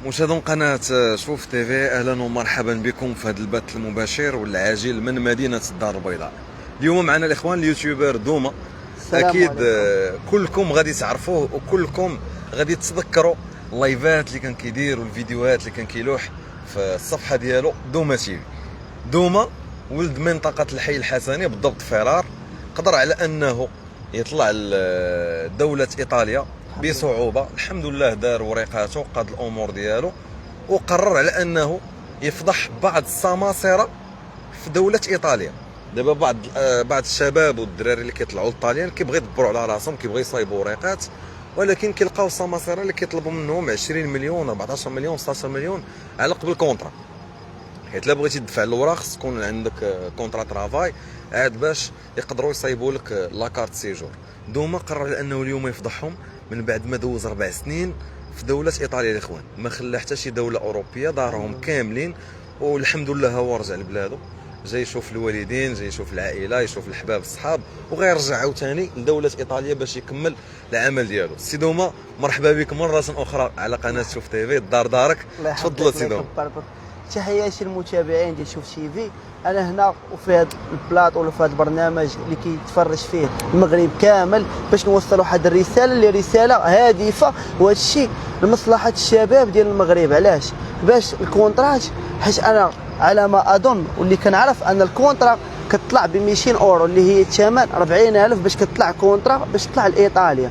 مشاهدون قناة شوف تيفي، اهلا ومرحبا بكم في هذا البث المباشر والعاجل من مدينة الدار البيضاء. اليوم معنا الاخوان اليوتيوبر دوما. اكيد كلكم غادي تعرفوه وكلكم غادي تتذكروا اللايفات اللي كان كيدير والفيديوهات اللي كان كيلوح في الصفحة ديالو دوما تيفي. دوما ولد منطقة الحي الحسني بالضبط فرار، قدر على انه يطلع لدولة ايطاليا بصعوبة. الحمد لله دار وريقاته وقاد الامور ديالو، وقرر على انه يفضح بعض السماسرة في دولة ايطاليا. دابا بعض الشباب والدراري اللي كيطلعوا للطاليان كيبغيو يدبروا على راسهم، كيبغيو يصايبوا وريقات، ولكن كيلقاو السماسرة اللي كيطلبوا منهم 20 مليون 14 مليون 16 مليون على قبل كونطرا. حيت لا بغيتي تدفع الاوراق خص تكون عندك كونطرا ترافاي عاد باش يقدروا يصايبوا لك لاكارت سيجور. دوما قرر على انه اليوم يفضحهم من بعد ما دوز 4 سنين في دوله ايطاليا. الاخوان ما خلى حتى شي دوله اوروبيه، دارهم كاملين، والحمد لله هو رجع لبلادو، جاي يشوف الوالدين، جاي يشوف العائله، يشوف الحباب الصحاب، وغيرجع عاوتاني لدوله ايطاليا باش يكمل العمل ديالو. سي دوما مرحبا بك مره اخرى على قناه شوف تيفي، الدار دارك. تفضل سي دوما. تحياتي للمتابعين ديال شوف تيفي. انا هنا وفي هذا البلاطو ولا في هذا البرنامج اللي كيتفرج فيه المغرب كامل باش نوصلوا واحد الرساله اللي رساله هادفه، وهذا الشيء لمصلحه الشباب ديال المغرب. علاش؟ باش الكونترات، حيت انا على ما اظن واللي كنعرف ان الكونترا كتطلع ب 200 اورو اللي هي الثمن 40,000 باش كتطلع كونترا باش تطلع لايطاليا.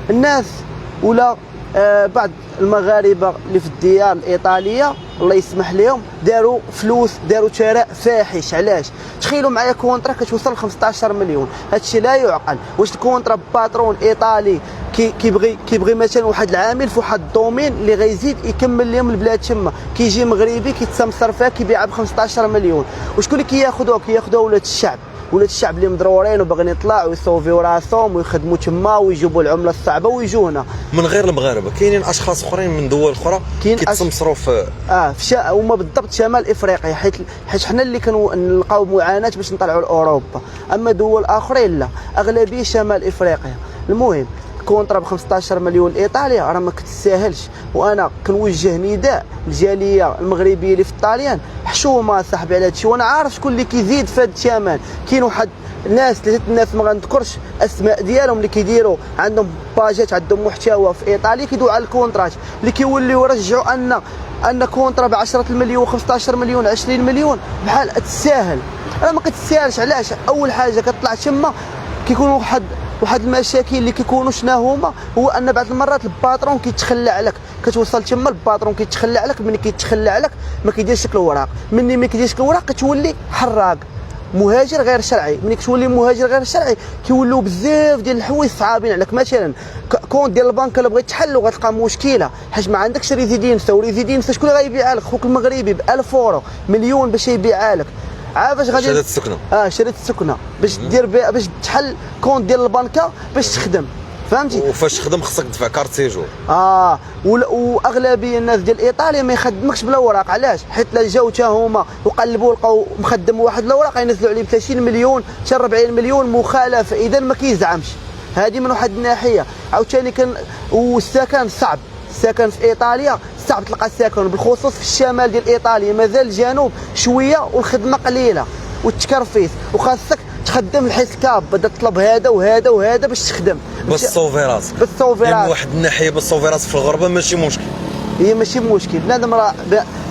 الناس ولا بعض المغاربه اللي في الديار الايطاليه الله يسمح لهم داروا فلوس، داروا ثراء فاحش. علاش؟ تخيلوا معايا كونترا كتوصل ل 15 مليون، هادشي لا يعقل. واش الكونترا باترون ايطالي كيبغي مثلا واحد العامل في واحد الدومين اللي غيزيد يكمل لهم البلاد تما، كيجي مغربي كيتسمسر فيها كيبيعها ب 15 مليون. وشكون اللي كياخذوها ولاد الشعب، ولاد الشعب اللي مضرورين وباغيين يطلعوا ويصوفيو راسهم ويخدموا تما ويجيبوا العمله الصعبه ويجوا هنا. من غير المغاربه كاينين اشخاص اخرين من دول اخرى كيتسمسروا في هما بالضبط شمال افريقيا، حيت حنا اللي كنلقاو معاناه باش نطلعوا لاوروبا، اما دول اخرين لا، اغلبيه شمال افريقيا. المهم كونترا ب 15 مليون ايطاليا راه ما كتستاهلش. وانا كنوجه نداء للجاليه المغربيه اللي في الطاليان، حشومه صاحبي على هادشي. وانا عارف شكون اللي كيزيد في هذا الثمن. كاين واحد الناس، ثلاثه الناس ما غنذكرش اسماء ديالهم، اللي كيديروا عندهم باجات، عندهم محتوى في ايطاليا، كيدويو على الكونترات اللي كيوليو يرجعوا ان كونترا ب 10 مليون 15 مليون 20 مليون بحال تستاهل. راه ما كتستاهلش. علاش؟ اول حاجه كتطلع تما كيكونوا واحد المشاكل اللي كيكونوا شنو هما، هو ان بعض المرات الباترون كيتخلى عليك، كتوصل تما الباترون كيتخلى عليك. ملي كيتخلى عليك ما كيديرش لك الوراق، ملي ما كيديرش لك الوراق كتولي حراق، مهاجر غير شرعي. ملي كتولي مهاجر غير شرعي كيولوا بزاف ديال الحوايج صعابين عليك. مثلا كونت ديال البنك الا بغيت تحل وغتلقى مشكله حيت ما عندكش ريزيدينسا، وريزيدينسا شكون اللي غيبيعها لك؟ خوك المغربي ب 1000 اورو مليون باش يبيعها لك. عافاش غادي شريت السكنه، شريت السكنه باش دير باش تحل كونت ديال البنكه باش تخدم، فهمتي؟ وفاش تخدم خصك تدفع كارت سيجور. واغلبيه الناس ديال ايطاليا ما يخدمكش بلا اوراق. علاش؟ حيت لا جاو حتى هما وقلبوا لقاو مخدم واحد الاوراق ينزلوا عليه ب 30 مليون حتى 40 مليون مخالفه، اذا ما كيزعمش. هذه من واحد الناحيه. عاوتاني والسكن صعب، السكن في ايطاليا صعب تلقى سكن، بالخصوص في الشمال ديال ايطاليا، مازال الجنوب شويه والخدمه قليله والتكرفيس، وخاصك تخدم الحسكاب، بدا تطلب هذا وهذا وهذا باش تخدم. بالصوفيرات من واحد الناحيه بالصوفيرات في الغربه ماشي مشكل، هي ماشي مشكل. بنادم راه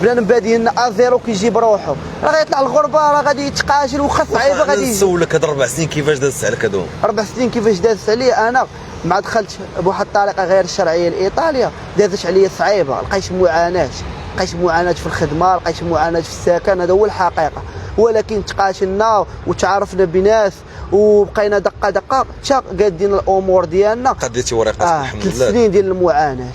بنادم بادي لنا ازيرو كيجيب روحه، راه غيطلع الغربه راه غادي يتقاتل وخا صعيبه غادي يجي. نسولك هاد 4 سنين كيفاش دازت عليك هادو؟ 4 سنين كيفاش دازت عليا؟ انا مع دخلت بواحد الطريقه غير شرعيه لايطاليا دازت عليا صعيبه، لقيت معاناه في الخدمه، لقيت معاناه في السكن، هذا هو الحقيقه. ولكن تقاتلنا وتعرفنا بناس وبقينا دقه دقه حتى قادين الامور ديالنا. قديتي ورقتك الحمد لله. 3 سنين ديال المعاناه.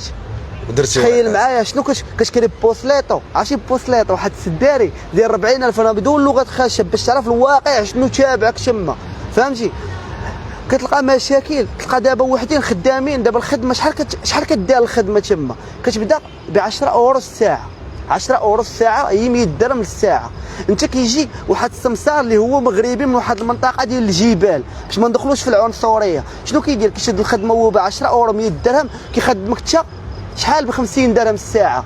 ودرتي تخيل معايا شنو كتشري بوسليطو، عرفتي بوسليطو واحد السداري ديال 40,000 انا بدون لغه خشب باش تعرف الواقع شنو تابعك تما، فهمتي؟ كتلقى مشاكل. تلقى دابا وحدين خدامين، دابا الخدمه شحال كدير الخدمه تما؟ كتبدا ب 10 اورو الساعه، 10 اورو الساعه هي 100 درهم للساعه. انت كيجي واحد السمسار اللي هو مغربي من واحد المنطقه ديال الجبال، باش ما ندخلوش في العنصريه، شنو كيدير؟ كيشد الخدمه هو ب 10 اورو 100 درهم، كيخدمك حتى شحال ب 50 درهم الساعه.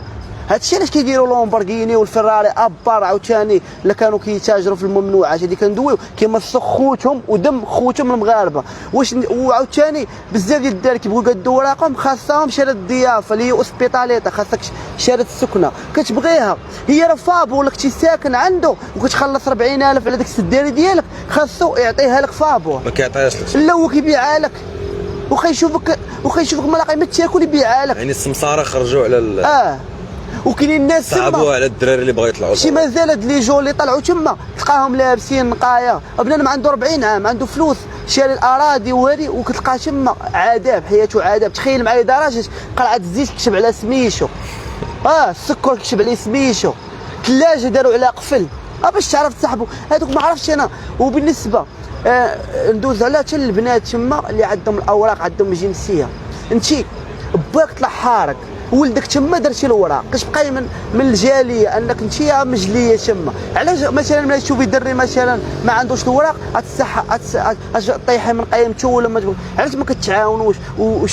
هادشي علاش كيديروا لومبورغيني والفراري ابار عاوتاني الا كانوا كيتاجروا في الممنوعات اللي كندويو كيمسوا خوتهم ودم خوتهم المغاربه. واش وعاوتاني بزاف ديال الدراري كيبغيو يقادوا وراقهم خاصهم شهاده الضيافه اللي هي اوسبيتاليتا، خاصك شهاده السكنه كتبغيها. هي راه فابور ولا كنتي ساكن عنده وكتخلص 40,000 على داك السداري ديالك خاصو يعطيها لك فابور، ما كيعطيهاش لك. لا هو كيبيعها لك وخيشوفك ملاقي ما تاكل يبيعها لك. يعني السمساره خرجوا على وكاين الناس صعبوا على الدراري اللي بغا يطلعوا. شي مازال هاد لي جو اللي طلعوا تما تلقاهم لابسين نقايه، بنادم عنده 40 عام عنده فلوس شاري الاراضي وهادي وكتلقاه تما عذاب، حياته عذاب. تخيل معايا درجه قرعه الزيت كتب على سميشو، السكر كتب عليه سميشو، ثلاجه داروا على قفل باش تعرف تصاحبوا هذوك. ما عرفتش انا. وبالنسبه ندوز على حتى البنات تما اللي عندهم الاوراق عندهم جنسيه، انت باك طلع حارق ولدك تما درتي الوراق كتبقاي من الجاليه انك انت مجليه تما. علاش مثلا ملي تشوفي دري مثلا ما عندوش الوراق طيحي من قيمته ولا ما علاش ما كتعاونوش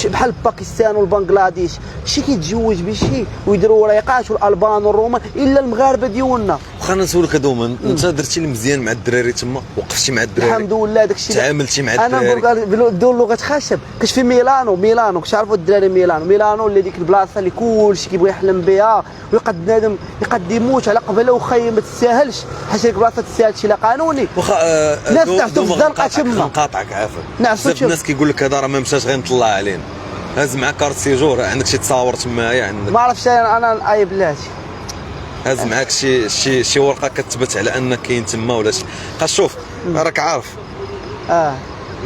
بحال باكستان والبنغلاديش شي كيتزوج بشي ويديروا وريقات والالبان والرومان الا المغاربه ديالنا. خلينا نسولك دوما، انت درتي المزيان مع الدراري تما، وقفتي مع الدراري الحمد لله داكشي تعاملتي مع الدراري. انا نقول بدون لغه خشب كاش في ميلانو كتعرفوا الدراري ميلانو اللي ديك البلاصه اللي كلشي كيبغي يحلم بها ويقد بنادم يقد يموت على قبله وخا ما تستاهلش حيت ديك البلاصه تستاهل شي لا قانوني. واخا الناس تعرفوا في الزنقه تما نقاطعك عافاك. بزاف الناس كيقول لك هذا راه ما مشاش غير نطلع علينا، هاز معاك كارت سيجور، عندك شي تصاور تمايا عندك ما عرفتش انا اي بلاتي هاز معاك شي ورقه كتثبت على انك كاين تما ولا شي. شوف راك عارف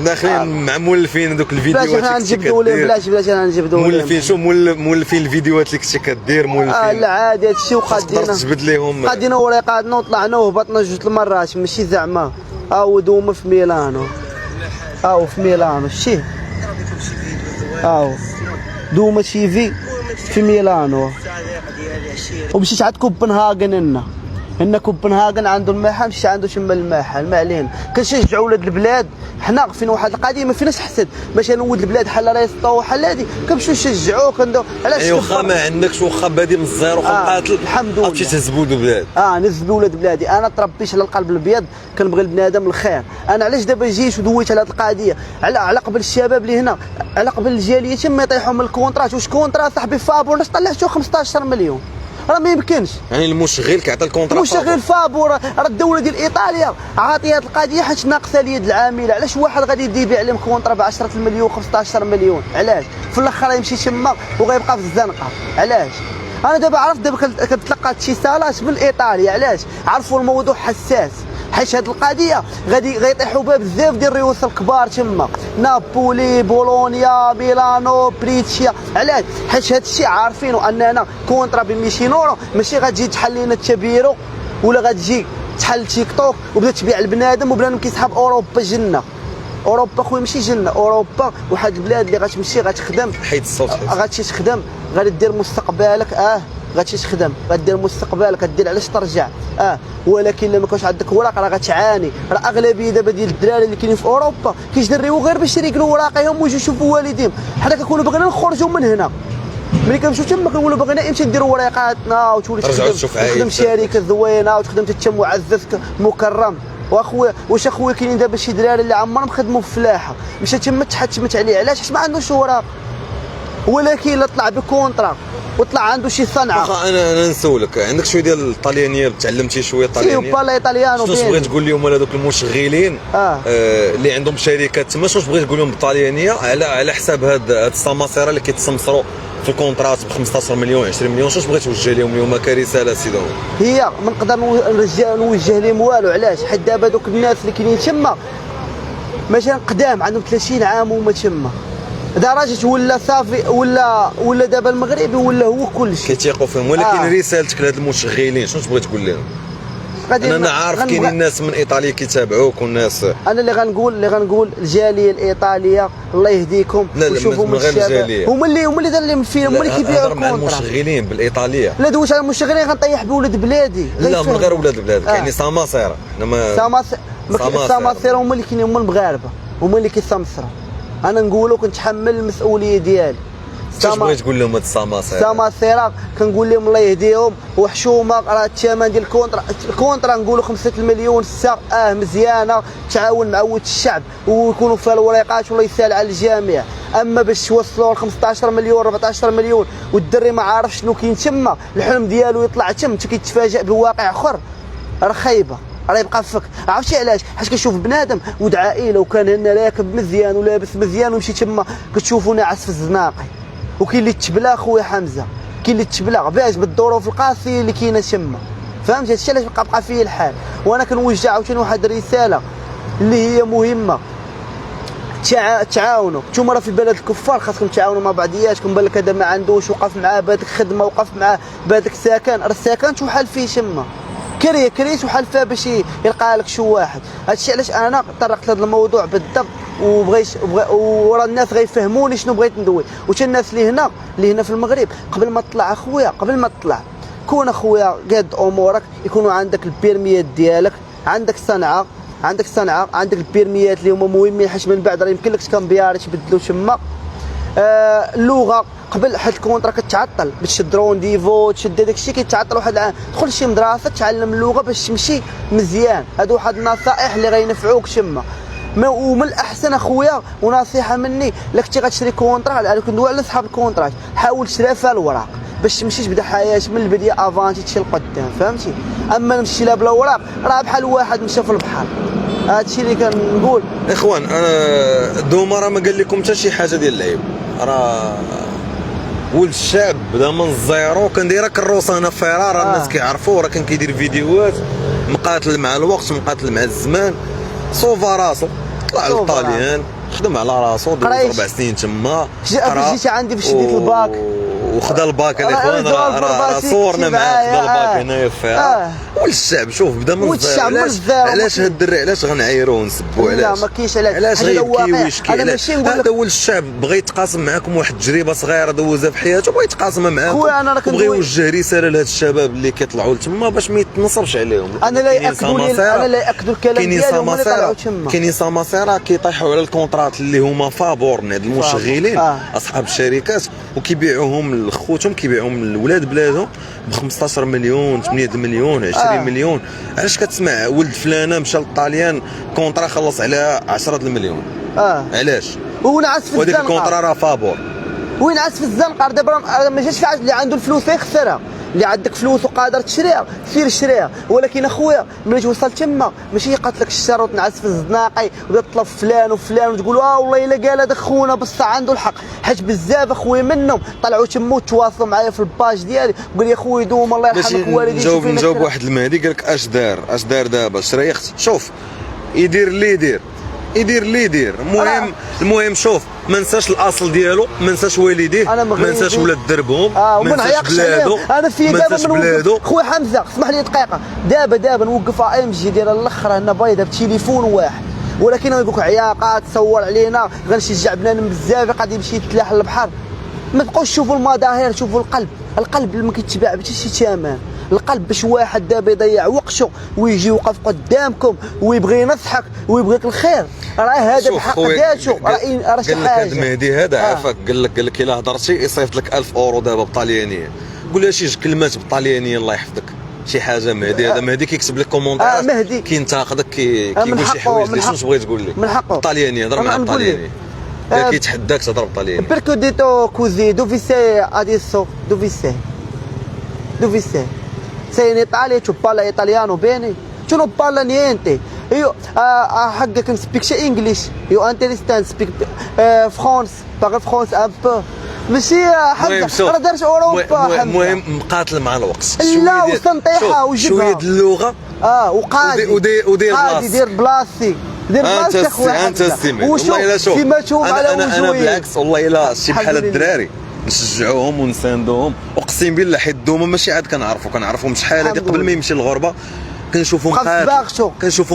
داخلين مع مولفين هذوك الفيديوهات اللي كنتي كدير. بلاش انا نجبدوا مولفين شو مولفين الفيديوهات اللي كنتي كدير مولفين لا عادي هادشي وقادينا تجبد ليهم قادينا وريقاتنا وطلعنا وهبطنا جوج المرات ماشي زعما دوما في ميلانو في ميلانو شتي دوما تيفي في ميلانو. ومشيت عند كوبنهاغن هنا كوبنهاغن عنده الماحل مشيت عنده تما الماحل ما علينا. كنشجعوا ولاد البلاد حنا فين واحد القضيه ما فيناش حسد مثلا ولد البلاد بحال ريسطو وحال هادي كنمشيو نشجعوه علاش واخا ما عندكش واخا بادي من الزيرو قاتل الحمد لله عرفتي تهزبوا ولاد البلاد. نزبوا ولاد بلادي. انا تربيت على القلب الابيض كنبغي البنادم الخير. انا علاش دابا جيت ودويت على هذه القضيه على قبل الشباب اللي هنا على قبل الجاليه تما يطيحوا من الكونترات. واش كونترا صاحبي فابور علاش طلعتو 15 مليون راه ما يمكنش. يعني المشغل كيعطي الكونترا المشغل فابور. راه الدوله ديال ايطاليا عاطيه هذه القضيه حيت ناقصه اليد العامله. علاش واحد غادي يبيع عليهم كونترا ب 10 مليون 15 مليون علاش في الاخر يمشي تما وغيبقى في الزنقه علاش؟ انا دابا عرفت دابا كنتلقى اتصالات من ايطاليا علاش عرفوا الموضوع حساس حيت هذه القضيه غيطيحوا بها بزاف ديال الرؤوس الكبار تما نابولي بولونيا ميلانو بريتشيا. علاش؟ حيت هذا الشيء عارفينه اننا كونترا ب 200 يورو ماشي غتجي تحل لنا التبيرو ولا غتجي تحل تيك توك وبدا تبيع البنادم وبنادم كيسحب اوروبا جنه. اوروبا خويا ماشي جنه، اوروبا واحد البلاد اللي غتمشي غتخدم حيد الصوت غتمشي تخدم غادي دير مستقبلك غتمشي تخدم غدير مستقبلك غدير علاش ترجع ولكن الا ما كانش عندك وراق راه غتعاني. راه اغلبيه دابا ديال الدراري اللي كاينين في اوروبا كيجريو غير باش يريقلوا وراقهم ويجوا يشوفوا والديهم. حنا كنكونوا بغينا نخرجوا من هنا ملي كنمشيو تما كنقولوا بغينا امشي نديروا وريقاتنا وتولي تخدم شركه زوينه وتخدم حتى معزز مكرم. واخويا واش اخويا كاينين دابا شي دراري اللي عمرهم خدموا في فلاحه مشى تما تحتمت عليه علاش؟ حيت ما عندوش وراق. ولكن الا طلع بكونترا وطلع عنده شي صنعه. انا نسولك عندك شويه ديال الطليانيه تعلمتي شويه الطليانيه؟ بالا ايطاليانو شنو بغيت تقول لهم على دوك المشغلين اللي عندهم شركات تما؟ شنو بغيت تقول لهم بالطليانيه على حساب هاد السماسره اللي كيتسمسروا في الكونترات ب 15 مليون 20 مليون؟ شنو بغيت توجه لهم اليوم كرساله سيدي؟ هي ما نقدر نوجه لهم والو علاش؟ حيت دابا دوك الناس اللي كاينين تما مثلا قدام عندهم 30 عام وما تما درجه ولا صافي ولا دابا المغربي ولا هو كلشي كيتيقوا فيهم. ولكن رسالتك لهاد المشغلين شنو تبغي تقول لهم؟ انا عارف كاينين ناس من ايطاليا كيتابعوك والناس. انا اللي غنقول الجاليه الايطاليه الله يهديكم وشوفوا من الشباب هما اللي دار لهم الفيلم هما اللي كيبيعوا مع المشغلين بالايطاليه. لا دوش على المشغلين غنطيح بولاد بلادي. لا من غير ولاد البلاد كاين سماسره سماسره هما اللي كاينين هما المغاربه هما اللي كيسمسروا. انا نقولوا كنتحمل المسؤوليه ديالي اش بغيت تقول لهم هاد السماسره؟ سماسره كنقول لهم الله يهديهم وحشومه. راه الثمن ديال الكونترا نقولوا 5 مليون 6 مزيانه، تعاون مع ولد الشعب ويكونوا فيها الوريقات والله يسهل على الجميع. اما باش توصلوا ل 15 مليون 14 مليون والدري ما عارف شنو كاين تما، الحلم ديالو يطلع تم انت كيتفاجئ بواقع اخر، راه خايبه، راه يبقى فك. عرفتي علاش؟ حيت كتشوف بنادم ود عائله وكان هنا راكب مزيان ولابس مزيان ومشي تما كتشوفو ناعس في الزناقي. وكاين اللي تبلا خويا حمزه، كاين اللي تبلا باش بالظروف القاسيه اللي كاينه تما، فهمتي؟ هادشي علاش بقى فيه الحال. وانا كنوجه عاوتاني واحد الرساله اللي هي مهمه، تعاونوا. نتوما راه في بلد الكفار خاصكم تعاونوا مع بعضياتكم. بالك هذا ما عندوش وقف معاه بهذيك الخدمه، وقف معاه بهذاك السكن، راه السكن شحال فيه تما، كريت وحال فيها باش يلقى لك شي واحد. هادشي علاش انا طرقت لهذا الموضوع بالضبط، ورا الناس غيفهموني شنو بغيت ندوي. وتا الناس اللي هنا في المغرب، قبل ما تطلع اخويا، قبل ما تطلع كون اخويا قاد امورك، يكونوا عندك البيرميات ديالك، عندك صنعه، عندك البيرميات اللي هما مهمين، حيت من بعد راه يمكن لك تكمبياري تبدلو تما. اللغه قبل حيت الكونترا كتعطل باش تشد رونديفو تشد هذاك الشيء كيتعطل واحد العام. دخل شي مدرسه تعلم اللغه باش تمشي مزيان. هادو واحد النصائح اللي غينفعوك تما. ومن الاحسن اخويا ونصيحه مني، الا كنتي غتشري كونترا، انا كندوي على صحاب الكونترات، حاول تشري فيها الوراق باش تمشي تبدا حياه من البدايه افانتي تمشي لقدام، فهمتي؟ اما نمشي لها بلا وراق راه بحال واحد مشى في البحر. هادشي اللي كنقول. اخوان انا دوما راه ما قال لكم حتى شي حاجه ديال العيب، راه ولد الشعب بدا من الزيرو، كان دايره كروسه هنا فيرار، الناس كيعرفوه، راه كان كيدير فيديوهات، مقاتل مع الوقت، مقاتل مع الزمان، صوفا راسو، طلع للطاليان، خدم على راسو، دوز 4 سنين تما، جيت عندي في شديت الباك وخدا الباك الاخوان، راه صورنا معاه خدا الباك هنايا في فيها. ولد الشعب شوف بدا من الزيرو. علاش هاد الدري علاش غنعايروه ونسبوه؟ علاش؟ لا ما كاينش علاش غيبكي ويشكي؟ علاش؟ هذا ولد الشعب بغى يتقاسم معاكم واحد التجربه صغيره دوزها في حياته، بغى يتقاسمها معاكم، وبغى يوجه رساله لهاد الشباب اللي كيطلعوا لتما باش ما يتنصبش عليهم. انا لا ياكدوا الكلام ديالهم اللي طلعوا تما. كاينين سماسره كيطيحوا على الكونترات اللي هما فابور من هاد المشغلين اصحاب الشركات، وكيبيعوهم لخوتهم، كيبيعوهم لولاد بلادهم ب 15 مليون 8 مليون 20 مليون. علاش كتسمع ولد فلانه مشى للطاليان كونترا خلص عليها 10 المليون؟ علاش؟ ونعس في الزنقه، وديك الكونترا راه فابور، وينعس في الزنقه. دابا ما جاش في عاد اللي عنده الفلوس يخسرها، اللي عندك فلوس وقادر تشريها سير شريها. ولكن اخويا ملي توصل تما ماشي يقاتلك الشر وتنعس في الزناقي وتطلب فلان وفلان وتقول والله الا قال هذاك خونا بصح عنده الحق. حيت بزاف اخويا منهم طلعوا تما وتواصلوا معايا في الباج ديالي وقال لي اخويا دوم الله يرحمك والديك. نجاوب واحد المهدي قال لك اش دار دابا شريخت. شوف يدير اللي يدير المهم شوف ما نساش الاصل ديالو، ما نساش والديه، ما نساش ولاد دربهم، ما نساش بلادو. انا في دابا خويا حمزه اسمح لي دقيقه، دابا نوقف ام جي ديال الاخر هنا بايده بتليفون واحد، ولكن غنقول لك عياقات تصور علينا غنشجع بنادم بزاف غادي يمشي يتلاح للبحر. ما تبقاوش تشوفوا المظاهر، شوفوا القلب اللي ما كيتباع بحتى شي ثمن. القلب باش واحد دابا يضيع وقته ويجي يوقف قدامكم ويبغي ينصحك ويبغيك الخير، راه هذا بحق ذاته، راه شي حاجه. قال لك المهدي هذا عافاك، قال لك الا هضرتي يصيفط لك 1000 اورو دابا بالطاليانيه، قول لها شي كلمات بالطاليانيه الله يحفظك، شي حاجه. مهدي هذا مهدي كيكتب لك كومونتير، مهدي كينتقدك، كيقول شي حوايج. شنو تبغي تقول لي؟ من حقه بالطاليانيه، هضر مع الطالياني، كيتحداك تهضر بالطالياني. Perché ho detto così, dove sei adesso? Dove sei? Sei in Italia, tu parli italiano bene? Tu non parli niente. Io حقك can speak English. You understand speak France, parle France un peu. ماشي حمزه راه دارت اوروبا حمزه. المهم مقاتل مع الوقت، لا وسنطيحه وجبها شويه اللغه وقادي ودير بلاصتي، دير بلاصتي اخويا انت استمع. والله الا شوف كيما تشوف على وجوهي. انا بالعكس والله الا شي بحال الدراري نشجعوهم ونساندوهم، اقسم بالله حيت دوما ماشي عاد كنعرفهم شحال هذه قبل ما يمشي للغربه كنشوفو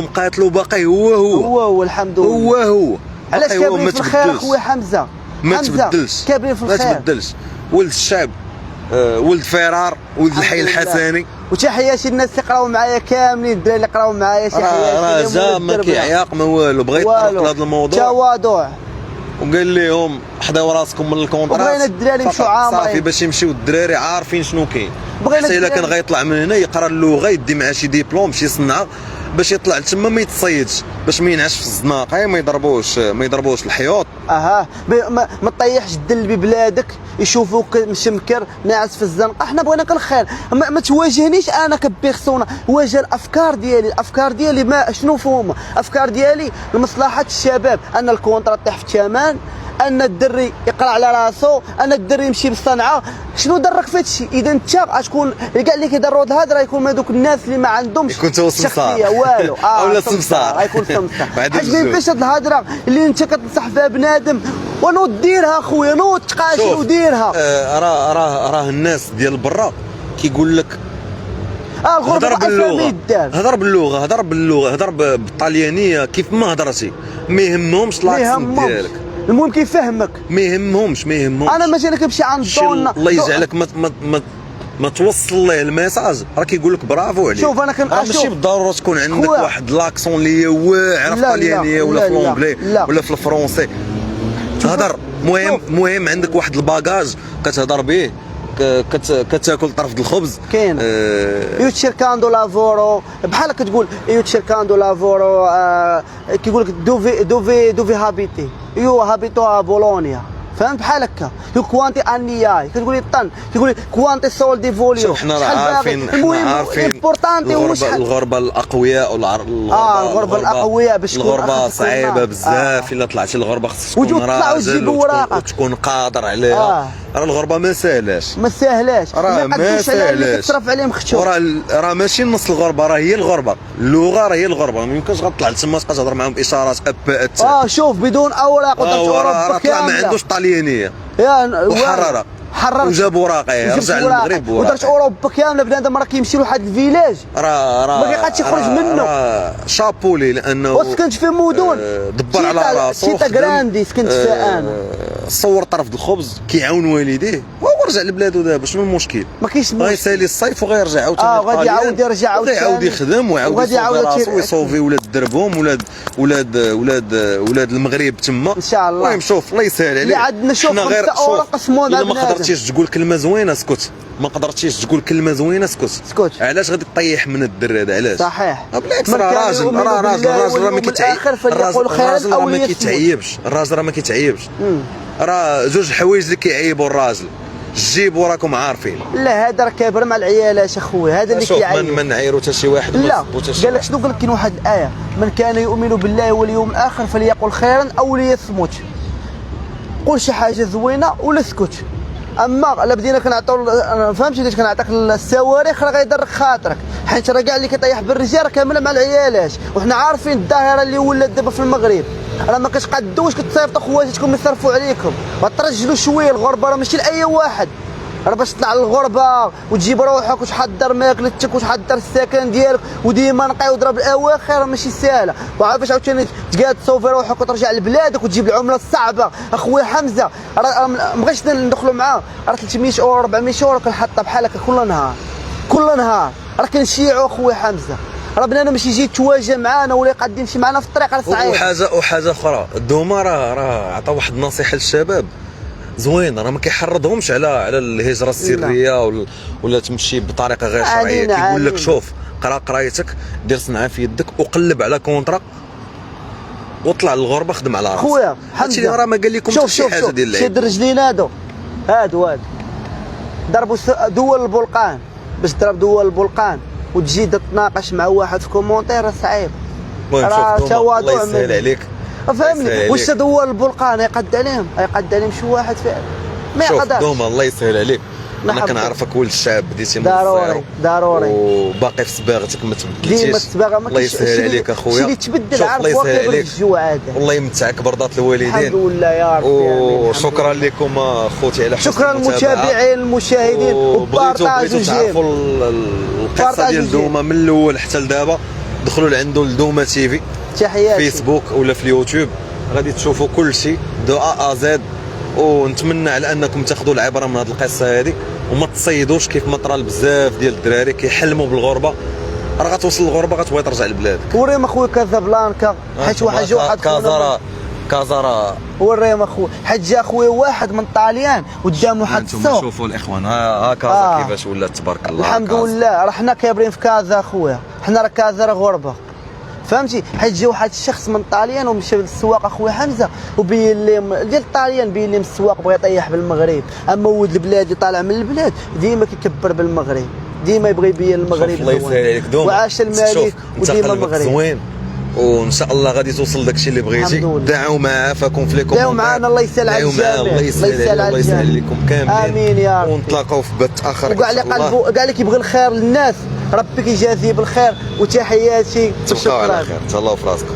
مقاتل وباقي هو الحمد لله هو. علاش كابرين في الخير اخويا حمزه؟ ما تبدلش، كابرين في الخير، ما تبدلش. ولد الشعب، ولد فيرار، ولد الحي الحسني. وتحياتي الناس اللي قراو معايا كاملين، الدراري اللي قراو معايا، تحياتي. راه ما كيعياق ما والو، بغيت نطرق لهذا الموضوع. وقال لهم حضروا راسكم من الكونترات، وبغينا الدراري يمشيو عامرين صافي باش يمشيو الدراري عارفين شنو كاين. بغينا حتى الا كان الدراري. غيطلع من هنا يقرا اللغه، يدي معاه شي ديبلوم شي صنعه باش يطلع تما ما يتصيدش، باش ما ينعش في الزناقه، ما يضربوش الحيوط. اها ما تطيحش الدل ببلادك يشوفوك مشمكر ناعس في الزنقه. احنا بغيناك الخير، ما تواجهنيش انا كبيرسونا، واجه الافكار ديالي ما شنو فهما الافكار ديالي لمصلحه الشباب، ان الكونترا طيح في الثمن، ان الدري يقرا على راسو، ان الدري يمشي بالصنعه. شنو درك في هادشي؟ اذا انت غتكون كاع اللي كيضروا هاد الهضره يكون هذوك الناس اللي ما عندهمش يكون تو سمسار شخصيه والو. ولا سمسار غيكون سمسار. بعد حيت ما يمكنش هاد الهضره اللي انت كتنصح فيها بنادم ونوض ديرها خويا، نوض تقاشر وديرها. راه الناس ديال برا كيقول لك الغربه افهمي الدار، هضر بالطليانيه كيف ما هضرتي، ما يهمهمش لاكسنت ديالك، المهم كيفهمك، ما يهمهمش. انا ماشي كنمشي عند دون الله يجعلك ما توصل ليه الميساج، راه كيقول لك برافو عليك. شوف انا ماشي بالضروره تكون عندك واحد لاكسون اللي واعر في الطليانيه ولا في لونجلي ولا في الفرونسي. تهضر مهم عندك واحد الباجاج كتهضر به، كتاكل طرف الخبز. كاين يو تشيركاندو لافورو بحال كتقول يو تشيركاندو لافورو، كيقول لك دوفي هابيتي يو هابيتو بولونيا، فهمت بحال هكا. يو كوانتي انياي كتقول لي طن، كيقول لي كوانتي سول دي فوليو. شوف حنا راه عارفين الغربه الاقوياء الغربه الاقوياء باش تكون الغربه صعيبه بزاف. الا طلعتي الغربه خصك تكون راجل وتكون قادر عليها. راه الغربه ما ساهلاش، ما ساهلاش تصرف عليهم خشوع. راه ماشي نص الغربه، راه هي الغربه، اللغه راه هي الغربه. ما يمكنش غطلع تما تبقى تهضر معاهم باشارات شوف بدون اوراق اوروبا كامله ما عندوش طليانيه وحراره وجاب وراقيه رجع للمغرب ودرت اوروبا كامله. بنادم راه كيمشي لواحد الفيلاج ما كيقدش يخرج منه. شابو لي لانه وسكنت في مدن دبر على راسو شيتا غراندي سكنت فيها انا. صور طرف الخبز كيعاون والديه ورجع لبلادو. دابا شنو المشكل؟ ما كاينش غيسالي الصيف وغيرجع عاوتاني غادي يعاود يرجع وغيعاود يخدم ويعاود يصوفي راسو ويصوفي ولاد دربهم ولاد المغرب تما ان شاء الله. المهم شوف الله يسهل عليك. اللي عندنا شوف 5 اورو قسموها مع ما قدرتيش تقول كلمه زوينه اسكت، ما قدرتيش تقول كلمه زوينه اسكت. علاش غادي تطيح من الدر هذا؟ علاش؟ صحيح بالعكس راه راجل راه ما كيتعيبش. الراجل راه ما كيتعيبش. راه جوج حوايج اللي كيعيبوا الراجل، جيبوا راكم عارفين. لا هذا راه كابر مع العيالات اخويا، هذا اللي كيعيب. ما نعيروا حتى شي واحد. لا قال لك شنو قال لك؟ كاين واحد الايه، من كان يؤمن بالله واليوم الاخر فليقل خيرا او ليصمت. قول شي حاجه زوينه ولا اسكت. اما الا بدينا كنعطيو فهمتي علاش كنعطيك الصواريخ راه غيضرك خاطرك، حيت راه كاع اللي كيطيح بالرجال كامله مع العيالات. وحنا عارفين الظاهره اللي ولات دابا في المغرب، راه ما كتقدوش كتصيفطوا خواتاتكم يصرفوا عليكم وترجلوا شويه. الغربه راه ماشي لاي واحد، راه باش تطلع للغربه وتجيب روحك وتحضر ماكلتك وتحضر السكن ديالك وديما نقي وضرب الاواخر، راه ماشي سهله. وعاد باش عاوتاني تقاد تصوفي روحك وترجع لبلادك وتجيب العمله الصعبه. اخويا حمزه راه ما بغيتش ندخلوا معاه، راه 300 اورو 400 اورو كنحطها بحال هكا كل نهار راه كنشيعوا. اخويا حمزه راه بنادم باش يجي يتواجه معانا ولا يقدم يمشي معنا في الطريق راه صعيب. وحاجه اخرى، الدوما راه عطى واحد النصيحه للشباب زوين، راه ما كيحرضهمش على الهجره السريه ولا تمشي بطريقه غير شرعيه. كيقول لك شوف قرا قرايتك، دير صنعه في يدك وقلب على كونترا وطلع للغربه خدم على راسك. خويا حمزه راه ما قال لكم حتى شي حاجه ديال شد الرجلين هادو ضربوا دول البلقان. باش تضرب دول البلقان وتجي تتناقش مع واحد في كومونتير راه صعيب. راه تواضع الله يسهل عليك. فهمني واش دول البلقان يقد عليهم شي واحد ما يقدرش. دوما الله يسهل عليك. انا كنعرفك ولد الشعب بديتي من ضروري وباقي في صباغتك ما تبدلتيش. ديما الصباغه ما الله يسهل عليك اخويا. اللي تبدل عارف واقف الجوع هذا. والله يمتعك برضات الوالدين. الحمد لله يا ربي. وشكرا لكم اخوتي على حسن شكرا المتابعين المشاهدين وبغيتوا تعرفوا القصه ديال دوما من الاول حتى لدابا دخلوا لعندو لدوما تيفي تحياتي فيسبوك ولا في اليوتيوب، غادي تشوفوا كل شيء دو ا زد. ونتمنى على انكم تاخذوا العبره من هذه القصه هذه وما تصيدوش كيف ما طرا بزاف ديال الدراري كيحلموا بالغربه. راه غتوصل للغربه غتبغي ترجع لبلادك. وريم اخويا كازابلانكا حيت واحد كازا كازا وريهم اخويا، حيت جا اخويا واحد من طاليان ودام واحد انتم السوق. شوفوا الاخوان، ها كازا كيفاش ولات تبارك الله. الحمد كازا. لله، راه حنا كابرين في كازا اخويا، حنا راه كازا راه غربه، فهمتي؟ حيت جا واحد الشخص من طاليان ومشى للسواق اخويا حمزه وبين لي ديال طاليان، بين لي من السواق بغى يطيح بالمغرب، اما ولد البلاد اللي طالع من البلاد ديما كيكبر بالمغرب، ديما يبغي يبين المغرب الله يسهل عليك دوما. وعاش الملك وديما المغرب زوين، وان شاء الله غادي توصل داكشي اللي بغيتي. دعوا معاه عافاكم في ليكم، دعوا معانا، الله يسهل على الجميع، الله يسهل عليكم كاملين. امين يا رب. ونتلاقاو في بث اخر وكاع اللي قلبو كاع اللي كيبغي الخير للناس ربي كيجازيه بالخير، وتحياتي تبقاو على وشكرا. خير، تهلاو في راسكم.